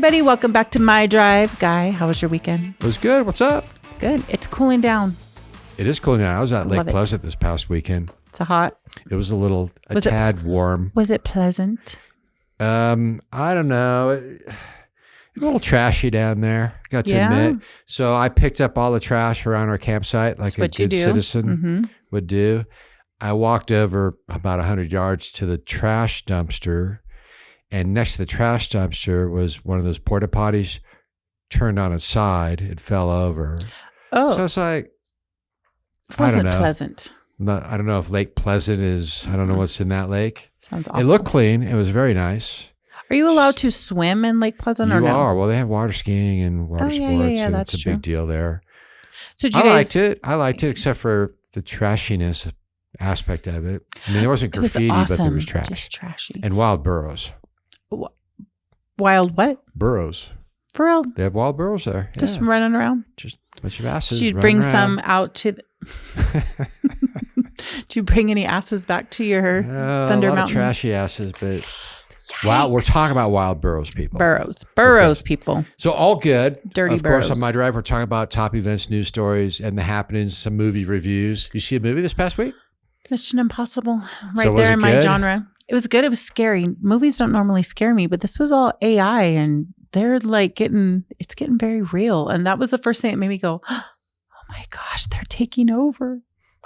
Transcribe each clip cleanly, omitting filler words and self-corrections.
everybody. Welcome back to MyDrive. Guy, how was your weekend? It was good. What's up? Good. It's cooling down. It is cooling down. I was at Lake Love it. Pleasant this past weekend. It's hot. It was a tad warm. Was it pleasant? I don't know. It's a little trashy down there, got to admit. So I picked up all the trash around our campsite like a good citizen would do. I walked over about 100 yards to the trash dumpster, and next to the trash dumpster was one of those porta potties turned on its side. It fell over. Oh. So it's like, Was it pleasant? I don't know if Lake Pleasant is, I don't know what's in that lake. Sounds awful. It looked clean. It was very nice. Are you allowed to swim in Lake Pleasant or no? You are. Well, they have water skiing and water sports. Yeah, and that's it's a big deal there. So liked it. I liked it, except for the trashiness aspect of it. I mean, there wasn't graffiti, but there was trash. Just trashy. And wild burros. Wild what? Burros. For real? They have wild burros there. Just running around? Just a bunch of asses. Did you bring some out to Did you bring any asses back to your Thunder a lot Mountain? Of trashy asses, but wow, we're talking about wild burros, people. Burros, people. So all good. Dirty of burros. Of course, on MyDrive, we're talking about top events, news stories, and the happenings, some movie reviews. You see a movie this past week? Mission Impossible, right So there in my good? genre. It was good. It was scary. Movies don't normally scare me, but this was all AI, and they're like it's getting very real. And that was the first thing that made me go, oh my gosh, they're taking over.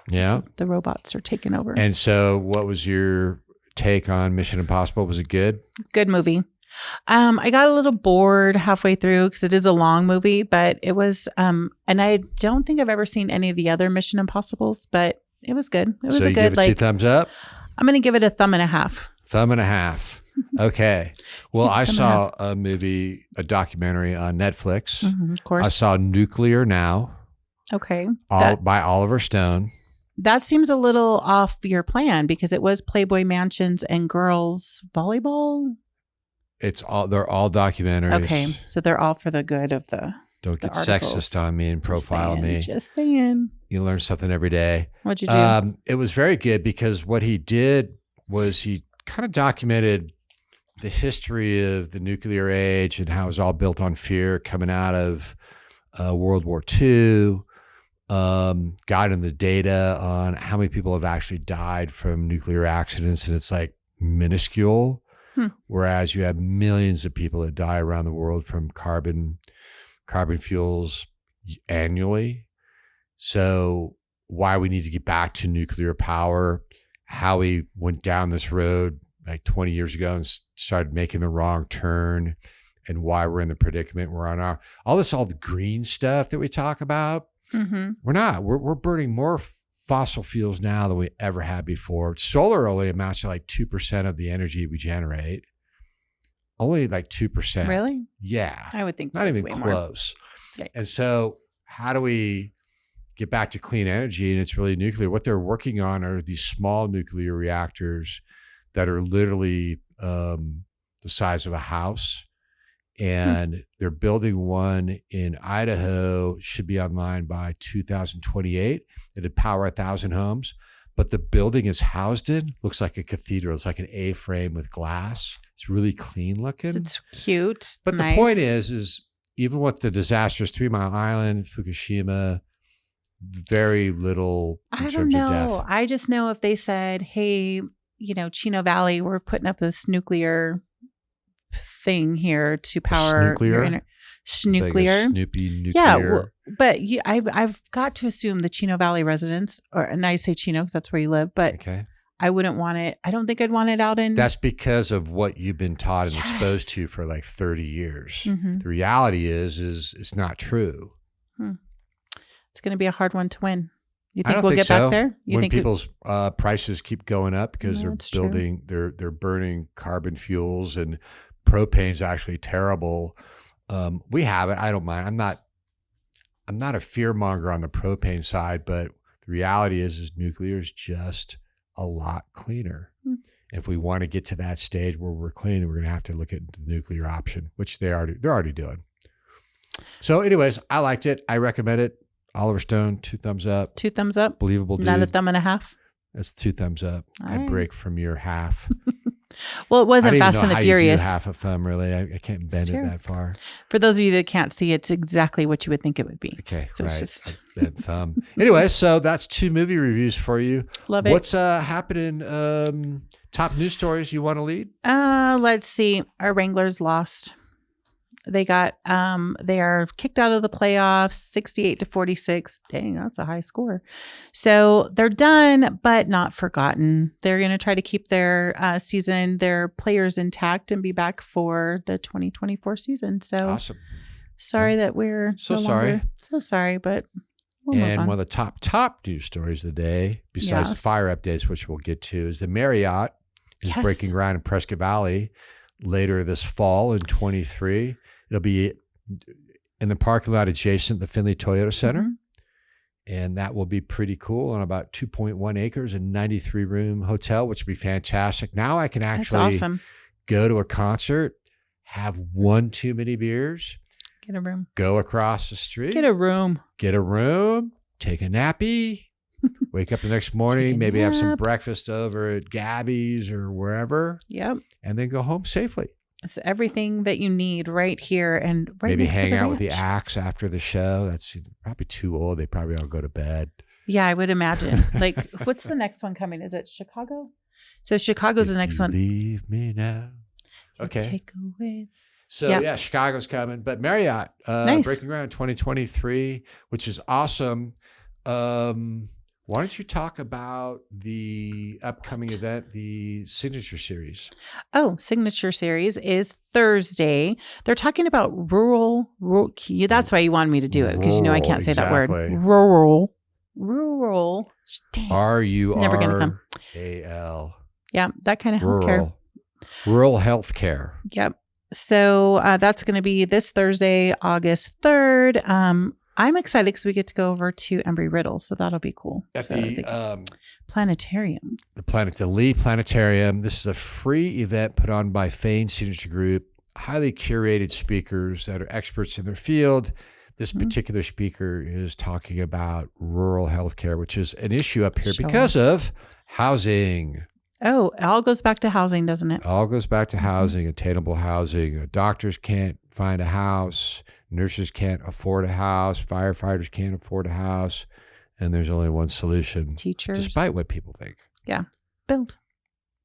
Yeah. The robots are taking over. And so what was your take on Mission Impossible? Was it good? Good movie. I got a little bored halfway through because it is a long movie, but it was, and I don't think I've ever seen any of the other Mission Impossibles, but it was good. It was so a you good, give it 2 thumbs up? I'm going to give it a thumb and a half. Thumb and a half. Okay. Well, I saw a documentary on Netflix. Of course. I saw Nuclear Now. Okay. By Oliver Stone. That seems a little off your plan because it was Playboy Mansions and girls volleyball. They're all documentaries. Okay. So they're all for the good of the Don't get articles. sexist on me and profile me. Just saying. You learn something every day. What'd you do? It was very good because what he did was he kind of documented the history of the nuclear age and how it was all built on fear coming out of World War II. Got in the data on how many people have actually died from nuclear accidents, and it's like minuscule. Whereas you have millions of people that die around the world from carbon fuels annually. So why we need to get back to nuclear power, how we went down this road like 20 years ago and started making the wrong turn, and why we're in the predicament we're on. All the green stuff that we talk about. We're not. We're burning more fossil fuels now than we ever had before. Solar only amounts to like 2% of the energy we generate. Only like 2%. Really? Yeah. I would think not even way close. More. And so how do we get back to clean energy? And it's really nuclear. What they're working on are these small nuclear reactors that are literally the size of a house. And they're building one in Idaho, should be online by 2028. It'd power 1,000 homes, but the building is housed in, looks like a cathedral. It's like an A-frame with glass. It's really clean looking. It's cute. But the point is even with the disasters, 3 Mile Island, Fukushima, very little in terms of death. I just know if they said, hey, Chino Valley, we're putting up this nuclear thing here to power nuclear. Snoopy nuclear. Yeah, but I've got to assume the Chino Valley residents, and I say Chino because that's where you live, but I wouldn't want it. I don't think I'd want it out in. That's because of what you've been taught and exposed to for like 30 years. The reality is it's not true. It's going to be a hard one to win. You think we'll get back there? When people's prices keep going up because true. they're burning carbon fuels, and propane is actually terrible. We have it. I don't mind. I'm not a fear monger on the propane side, but the reality is nuclear is just a lot cleaner. If we want to get to that stage where we're clean, we're going to have to look at the nuclear option, which they're already doing. So anyways, I liked it. I recommend it. Oliver Stone, 2 thumbs up. 2 thumbs up. Believable dude. Not a thumb and a half. That's 2 thumbs up. All I right. break from your half. Well, it I wasn't don't even Fast know and the how Furious. You do half a thumb, really. I can't bend Sure. it that far. For those of you that can't see, it's exactly what you would think it would be. Okay, So right. it's just Bent thumb. Anyway, so that's 2 movie reviews for you. love it. What's happening? Top news stories you want to lead? Let's see. Our Wranglers lost. They are kicked out of the playoffs, 68-46. Dang, that's a high score. So they're done, but not forgotten. They're going to try to keep their season, their players intact, and be back for the 2024 season. So Awesome. sorry that we're So no sorry. longer, so sorry, but we'll move And on. one of the top news stories of the day, besides the Yes. fire updates, which we'll get to, is the Marriott is Yes. breaking ground in Prescott Valley later this fall in 23. It'll be in the parking lot adjacent to the Findlay Toyota Center. Mhm. And that will be pretty cool on about 2.1 acres and 93-room hotel, which would be fantastic. Now I can That's actually awesome. go to a concert, have one too many beers, Get a room. go across the street, Get a room. get a room, take a nappy, wake up the next Take a morning, maybe have some nap. breakfast over at Gabby's or wherever, Yep. and then go home safely. It's everything that you need right here and right Maybe next to hang the out with the ranch. acts after the show. That's probably too old. They probably all go to bed. Yeah, I would imagine. Like, what's the next one coming? Is it Chicago? So Chicago's the If next you one. Leave me now. You Okay. Take away. So Yeah. yeah, Chicago's coming, but Marriott Nice. breaking ground 2023, which is awesome. Why don't you talk about the upcoming event, the Signature Series? Oh, Signature Series is Thursday. They're talking about rural. That's why you wanted me to do it because you know I can't say that word. Exactly. Rural. Dang. never gonna come. RURAL. Yeah, that kind of healthcare. Rural healthcare. Yep. So that's going to be this Thursday, August 3rd. I'm excited because we get to go over to Embry-Riddle, so that'll be cool. At So the planetarium. the Lee Planetarium. This is a free event put on by Fain Signature Group, highly curated speakers that are experts in their field. This particular speaker is talking about rural healthcare, which is an issue up here Sure. because of housing. Oh, it all goes back to housing, doesn't it? It all goes back to housing, attainable housing. Doctors can't find a house. Nurses can't afford a house. Firefighters can't afford a house. And there's only one solution, Teachers. despite what people think. Build.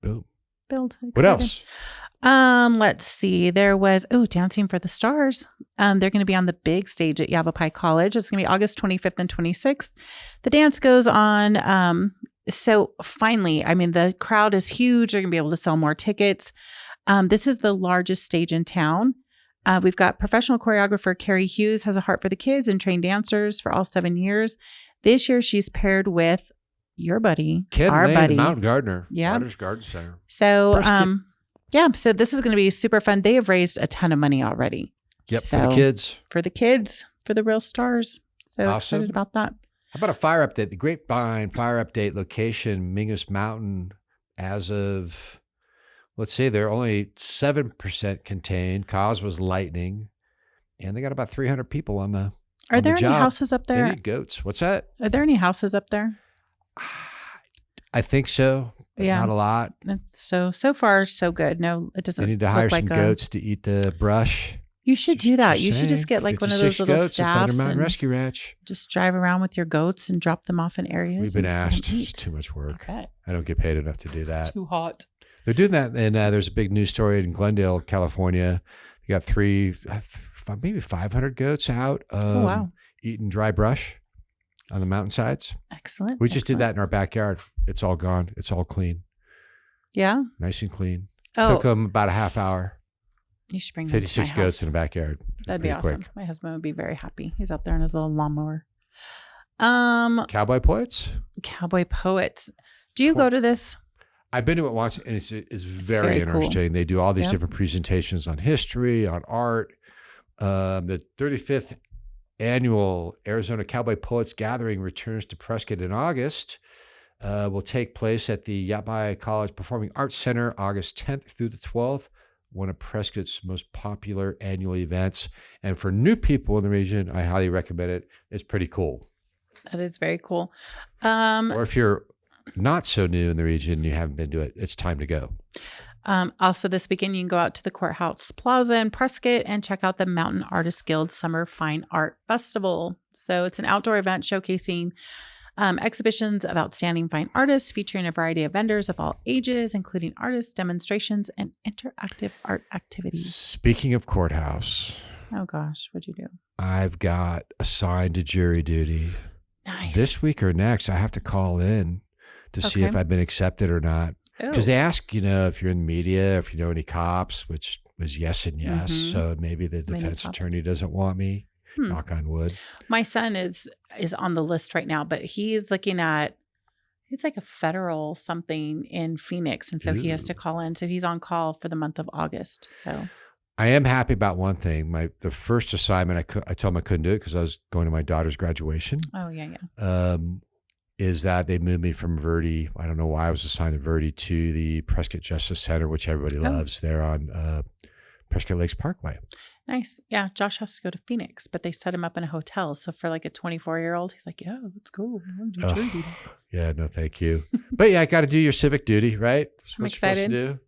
Boom. What What else? Let's see. There was Dancing for the Stars. They're going to be on the big stage at Yavapai College. It's going to be August 25th and 26th. The dance goes on. So finally, I mean, the crowd is huge. They're going to be able to sell more tickets. This is the largest stage in town. We've got professional choreographer Carrie Hughes has a heart for the kids and trained dancers for all 7 years. This year, she's paired with your buddy, Ken our Lane, buddy. Mountain Gardner. Yeah. Waters Garden Center. So, Prescott. so this is going to be super fun. They have raised a ton of money already. Yep, So, for the kids. For the kids, for the real stars. So Awesome. excited about that. How about a fire update? The Grapevine Fire update location, Mingus Mountain, as of, let's see, they're only 7% contained. Cause was lightning. And they got about 300 people on the Are on there the any job. houses up They there? need goats. What's that? Are there any houses up there? I think so. But Yeah. not a lot. That's so far so good. No, it doesn't. They need to look hire like some goats to eat the brush. You should do that. You should just saying. get like one of those 56 little goats at Thunder staffs Mountain and Rescue Ranch. just drive around with your goats and drop them off in areas. We've been and just let asked. them It's eat. too much work. Okay. I don't get paid enough to do that. Too hot. They're doing that, and there's a big news story in Glendale, California. They got maybe 500 goats out Oh wow! eating dry brush on the mountainsides. Excellent. We just did Excellent. that in our backyard. It's all gone. It's all clean, Yeah. nice and clean. Oh, Took them about a half hour. you should bring them to my 56 house. goats in the backyard. That'd be Pretty awesome. quick. My husband would be very happy. He's out there on his little lawnmower. Cowboy poets. Cowboy Poets. Do you Cool. go to this? I've been to it once, and it's very very cool. interesting. They do all these Yep. different presentations on history, on art. The 35th annual Arizona Cowboy Poets Gathering returns to Prescott in August. Will take place at the Yavapai College Performing Arts Center August 10th through the 12th, one of Prescott's most popular annual events. And for new people in the region, I highly recommend it. It's pretty cool. That is very cool. Or if you're not so new in the region, you haven't been to it, it's time to go. Also this weekend, you can go out to the Courthouse Plaza in Prescott and check out the Mountain Artists Guild Summer Fine Art Festival. So it's an outdoor event showcasing exhibitions of outstanding fine artists featuring a variety of vendors of all ages, including artists, demonstrations, and interactive art activities. Speaking of courthouse. Oh gosh, what'd you do? I've got assigned to jury duty. Nice. This week or next, I have to call in to see if I've been accepted or not. Because they ask, if you're in the media, if you know any cops, which was yes and yes. Mm-hmm. So maybe the defense attorney doesn't want me. Knock on wood. My son is on the list right now, but he's looking at, it's like a federal something in Phoenix. And so he has to call in. So he's on call for the month of August. So I am happy about one thing. The first assignment, I told him I couldn't do it because I was going to my daughter's graduation. Oh, yeah. Is that they moved me from Verde. I don't know why I was assigned to Verde to the Prescott Justice Center, which everybody loves. They're on Prescott Lakes Parkway. Nice. Yeah. Josh has to go to Phoenix, but they set him up in a hotel. So for like a 24-year-old, he's like, yeah, let's go. Yeah, no, thank you. But yeah, I got to do your civic duty, right? That's I'm excited. What you're supposed to do.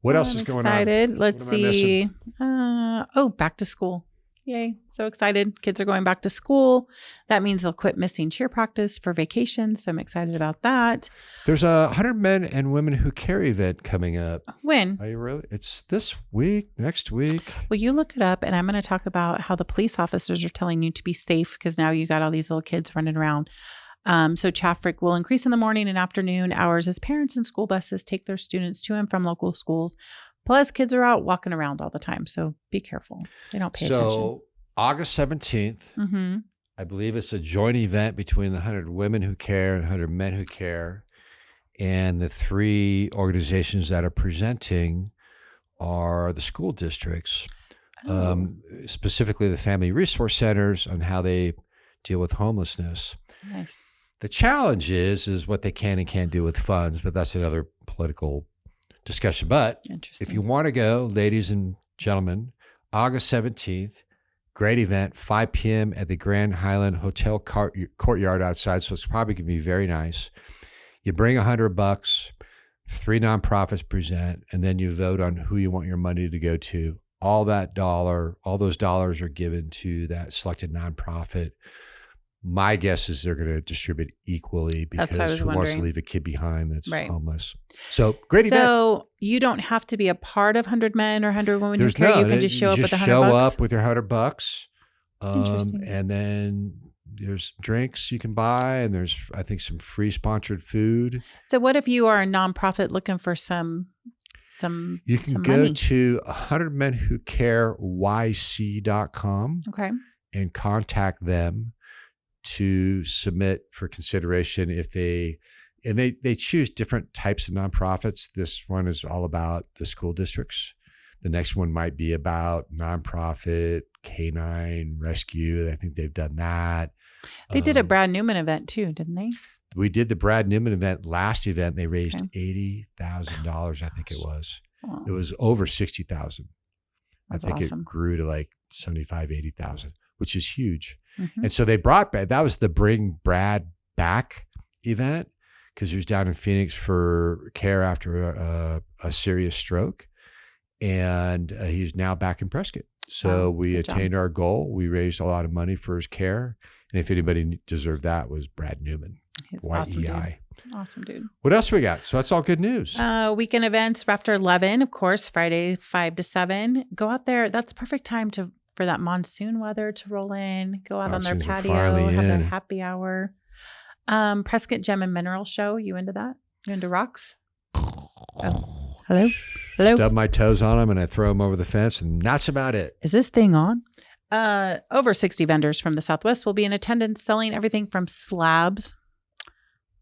What else is going on? Let's see. Back to school. Yay. So excited. Kids are going back to school. That means they'll quit missing cheer practice for vacation. So I'm excited about that. There's a 100 Men and Women Who Care event coming up. When? Are you really? It's this week, next week. Well, you look it up and I'm going to talk about how the police officers are telling you to be safe because now you got all these little kids running around. So traffic will increase in the morning and afternoon hours as parents and school buses take their students to and from local schools. Plus, kids are out walking around all the time, so be careful. They don't pay attention. So, August 17th, I believe it's a joint event between the 100 Women Who Care and 100 Men Who Care. And the three organizations that are presenting are the school districts, specifically the family resource centers on how they deal with homelessness. Nice. The challenge is what they can and can't do with funds, but that's another political discussion. But if you want to go, ladies and gentlemen, August 17th, great event, 5 p.m. at the Grand Highland Hotel courtyard outside. So it's probably going to be very nice. You bring $100, 3 nonprofits present, and then you vote on who you want your money to go to. All those dollars are given to that selected nonprofit. My guess is they're going to distribute equally because who wants to leave a kid behind that's homeless? So great event. So you don't have to be a part of 100 Men or 100 Women Who Care. You can just show up with $100. Show up with your $100. Interesting. And then there's drinks you can buy, and there's, I think, some free sponsored food. So what if you are a nonprofit looking for some You can go money to 100menwhocareyc.com and contact them to submit for consideration if they choose different types of nonprofits. This one is all about the school districts. The next one might be about nonprofit canine rescue. I think they've done that. They did a Brad Newman event too, didn't they? We did the Brad Newman event. Last event, they raised $80,000. I think it was. Oh. It was over $60,000. I think awesome. It grew to like 75, 80,000, which is huge. Mm-hmm. And so they brought back, that was the Bring Brad Back event because he was down in Phoenix for care after a serious stroke. And he's now back in Prescott. So we attained our goal. We raised a lot of money for his care. And if anybody deserved that, was Brad Newman. He's awesome dude. Awesome dude. What else we got? So that's all good news. Weekend events after 11, of course, Friday 5 to 7. Go out there. That's perfect time for that monsoon weather to roll in. Go out on their patio, have their happy hour. Prescott Gem and Mineral Show. You into that? You into rocks? Oh, hello? Stub my toes on them and I throw them over the fence, and that's about it. Is this thing on? Over 60 vendors from the Southwest will be in attendance selling everything from slabs,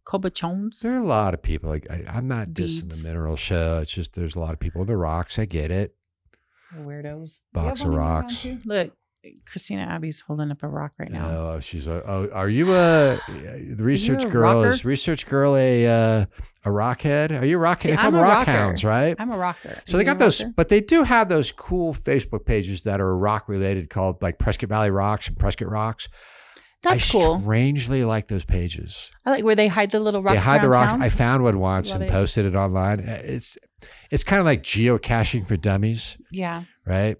cobochons. There are a lot of people. Like I'm not dissing the mineral show. It's just there's a lot of people into rocks. I get it. Weirdos. Box of rocks. Look, Christina Abby's holding up a rock right now. Oh, she's are you the research girl? Rocker? Is research girl a rockhead? Are you a rockhead? See, they call them rock hounds, right? I'm a rocker. So they got those, but they do have those cool Facebook pages that are rock related called like Prescott Valley Rocks and Prescott Rocks. That's cool. Strangely like those pages. I like where they hide the little rocks. They hide the around rocks. town. I found one once Love and it. posted it online. It's kind of like geocaching for dummies, Yeah. right?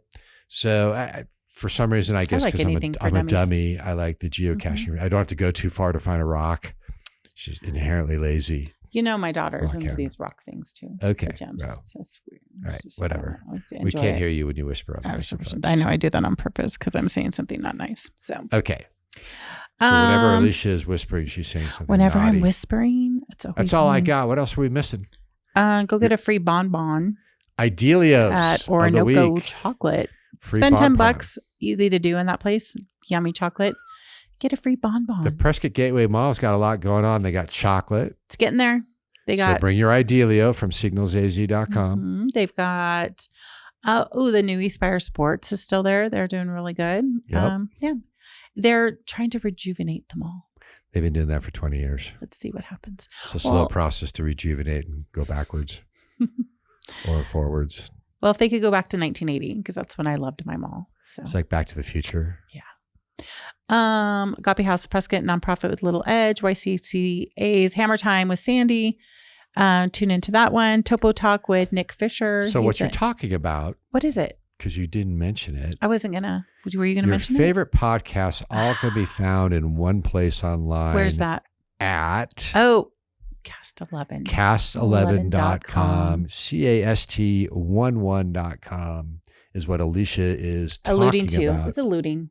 So for some reason, I guess like because anything for I'm a dummies. dummy, I like the geocaching. I don't have to go too far to find a rock. She's inherently lazy. You know, my daughter's Rock into camera. these rock things too. Okay, The gems. well. So it's weird. All right, Just, whatever. We enjoy can't it. hear you when you whisper. On I know I do that on purpose because I'm saying something not nice. So Okay. So whenever Elicia is whispering, she's saying something whenever naughty. I'm whispering, it's always That's all I me. got. What else are we missing? Go get a free bonbon Idelios at of the Orinoco week. Chocolate. Free Spend bonbon. $10. Easy to do in that place. Yummy chocolate. Get a free bonbon. The Prescott Gateway Mall's got a lot going on. They got chocolate. It's getting there. They got So bring your Idelio from signalsaz.com. They've got the new Espire Sports is still there. They're doing really good. Yep. Yeah. They're trying to rejuvenate the mall. They've been doing that for 20 years. Let's see what happens. It's a slow process to rejuvenate and go backwards or forwards. Well, if they could go back to 1980, because that's when I loved my mall. So It's like Back to the Future. Agape House Prescott nonprofit with Little Edge, YCCA's Hammer Time with Sandy. Tune into that one. Topo Talk with Nick Fisher. So what you're talking about, what is it? because you didn't mention it, I wasn't gonna. Were you gonna your mention favorite podcasts all can be found in one place online. Where's that? At Cast 11. cast11.com, cast11.com is what Elicia is talking Alluding to. about. It's alluding.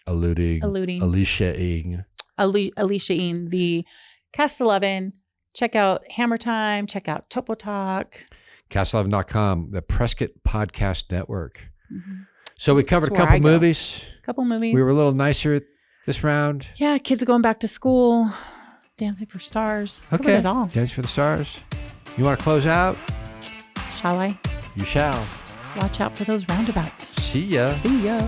Alluding. Elicia-ing. Alicia-ing. The Cast 11. Check out Hammer Time. Check out Topo Talk. Cast11.com, the Prescott Podcast Network. Mm-hmm. So we covered a That's where couple I go. movies. Couple movies. We were a little nicer this round. Yeah, kids are going back to school. Dancing for Stars. Covered Okay. it all. Dance for the Stars. You want to close out? Shall I? You shall. Watch out for those roundabouts. See ya. See ya.